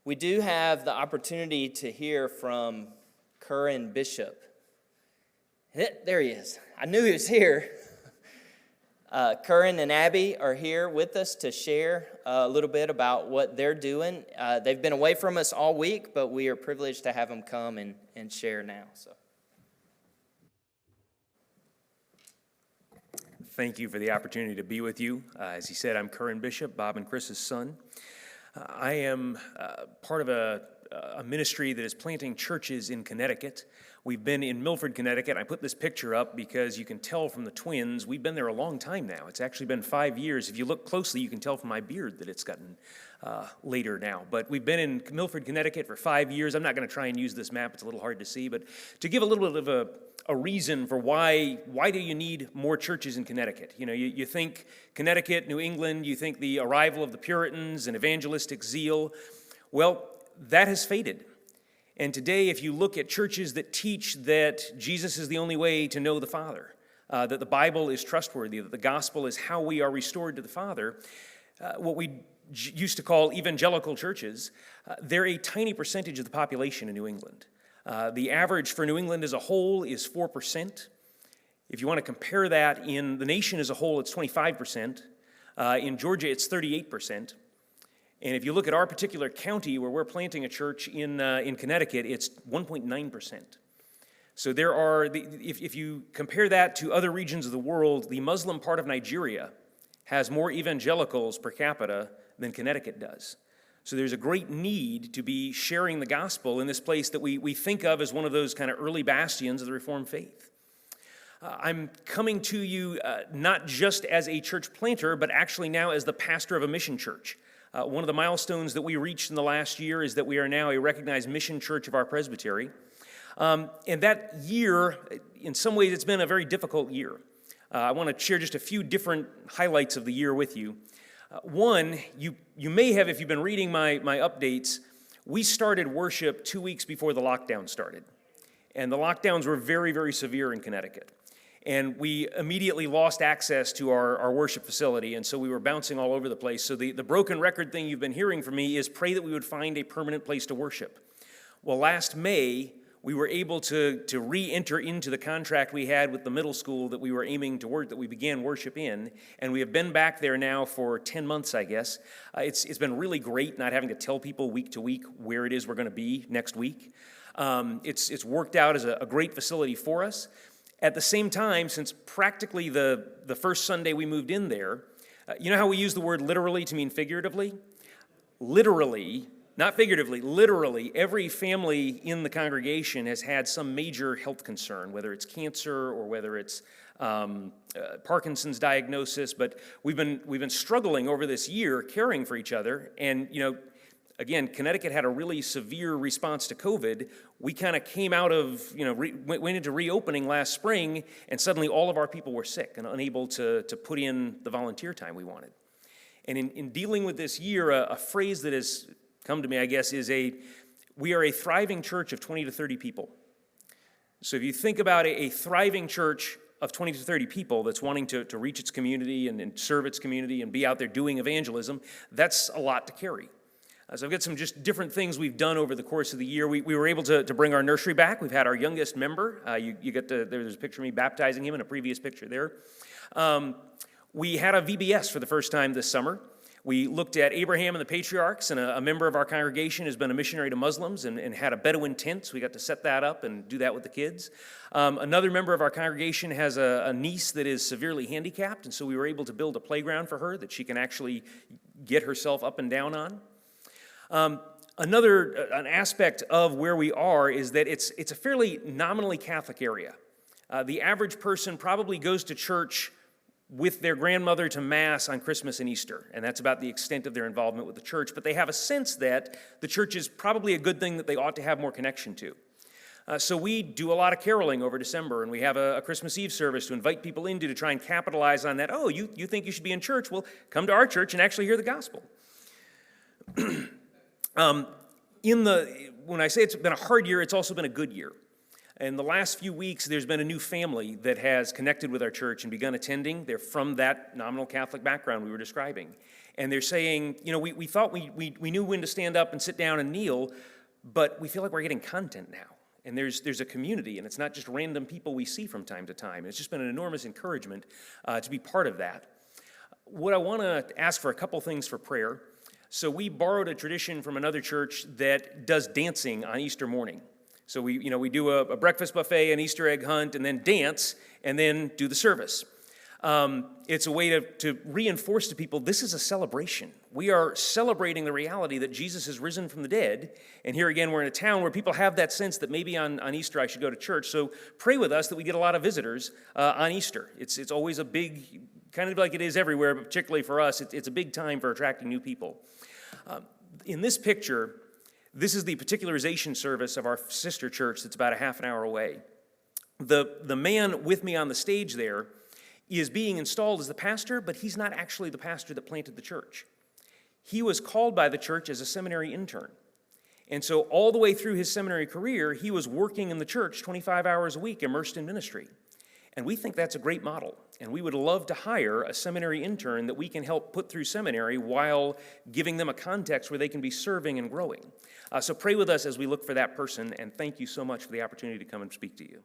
We do have the opportunity to hear from Curran Bishop. There he is. I knew he was here. Curran and Abby are here with us to share a little bit about what they're doing. They've been away from us all week, but we are privileged to have them come and share now. So, thank you for the opportunity to be with you. As he said, I'm Curran Bishop, Bob and Chris's son. I am part of a ministry that is planting churches in Connecticut. We've been in Milford, Connecticut. I put this picture up because you can tell from the twins, we've been there a long time now. It's actually been 5 years. If you look closely, you can tell from my beard that it's gotten later now. But we've been in Milford, Connecticut for 5 years. I'm not going to try and use this map. It's a little hard to see. But to give a little bit of a reason for why do you need more churches in Connecticut? You know, you think Connecticut, New England, you think the arrival of the Puritans and evangelistic zeal. Well, that has faded. And today, if you look at churches that teach that Jesus is the only way to know the Father, that the Bible is trustworthy, that the gospel is how we are restored to the Father, what we used to call evangelical churches, they're a tiny percentage of the population in New England. The average for New England as a whole is 4%. If you want to compare that in the nation as a whole, it's 25%. In Georgia, it's 38%. And if you look at our particular county where we're planting a church in Connecticut, it's 1.9%. So there are, if you compare that to other regions of the world, the Muslim part of Nigeria has more evangelicals per capita than Connecticut does. So there's a great need to be sharing the gospel in this place that we think of as one of those kind of early bastions of the Reformed faith. I'm coming to you not just as a church planter, but actually now as the pastor of a mission church. One of the milestones that we reached in the last year is that we are now a recognized mission church of our presbytery. And that year, in some ways, it's been a very difficult year. I want to share just a few different highlights of the year with you. One, you may have, if you've been reading my updates, we started worship 2 weeks before the lockdown started. And the lockdowns were very, very severe in Connecticut. And we immediately lost access to our worship facility, and so we were bouncing all over the place. So the broken record thing you've been hearing from me is pray that we would find a permanent place to worship. Well, last May, we were able to re-enter into the contract we had with the middle school that we were aiming to work, that we began worship in, and we have been back there now for 10 months, I guess. It's been really great not having to tell people week to week where it is we're going to be next week. It's worked out as a great facility for us. At the same time, since practically the first Sunday we moved in there, you know how we use the word literally to mean figuratively? Literally, not figuratively, literally, every family in the congregation has had some major health concern, whether it's cancer or whether it's Parkinson's diagnosis. But we've been struggling over this year caring for each other. And, you know, again, Connecticut had a really severe response to COVID. We kind of came out of, went into reopening last spring, and suddenly all of our people were sick and unable to put in the volunteer time we wanted. And in dealing with this year, a phrase that has come to me, I guess, is we are a thriving church of 20 to 30 people. So if you think about a thriving church of 20 to 30 people that's wanting to reach its community and serve its community and be out there doing evangelism, that's a lot to carry. So I've got some just different things we've done over the course of the year. We were able to bring our nursery back. We've had our youngest member. There's a picture of me baptizing him in a previous picture there. We had a VBS for the first time this summer. We looked at Abraham and the patriarchs, and a member of our congregation has been a missionary to Muslims and had a Bedouin tent, so we got to set that up and do that with the kids. Another member of our congregation has a niece that is severely handicapped, and so we were able to build a playground for her that she can actually get herself up and down on. An aspect of where we are is that it's a fairly nominally Catholic area. The average person probably goes to church with their grandmother to Mass on Christmas and Easter, and that's about the extent of their involvement with the church, but they have a sense that the church is probably a good thing that they ought to have more connection to. So we do a lot of caroling over December, and we have a Christmas Eve service to invite people into to try and capitalize on that. Oh, you think you should be in church? Well, come to our church and actually hear the gospel. When I say it's been a hard year, it's also been a good year. In the last few weeks, there's been a new family that has connected with our church and begun attending. They're from that nominal Catholic background we were describing. And they're saying, we thought we knew when to stand up and sit down and kneel, but we feel like we're getting content now. And there's a community, and it's not just random people we see from time to time. It's just been an enormous encouragement to be part of that. What I want to ask for a couple things for prayer. So we borrowed a tradition from another church that does dancing on Easter morning. So we do a breakfast buffet, an Easter egg hunt, and then dance, and then do the service. It's a way to reinforce to people this is a celebration. We are celebrating the reality that Jesus has risen from the dead. And here again, we're in a town where people have that sense that maybe on Easter I should go to church. So pray with us that we get a lot of visitors on Easter. It's always a big, kind of like it is everywhere, but particularly for us, it's a big time for attracting new people. In this picture, this is the particularization service of our sister church that's about a half an hour away. The man with me on the stage there is being installed as the pastor, but he's not actually the pastor that planted the church. He was called by the church as a seminary intern. And so all the way through his seminary career, he was working in the church 25 hours a week, immersed in ministry. And we think that's a great model. And we would love to hire a seminary intern that we can help put through seminary while giving them a context where they can be serving and growing. So pray with us as we look for that person, and thank you so much for the opportunity to come and speak to you.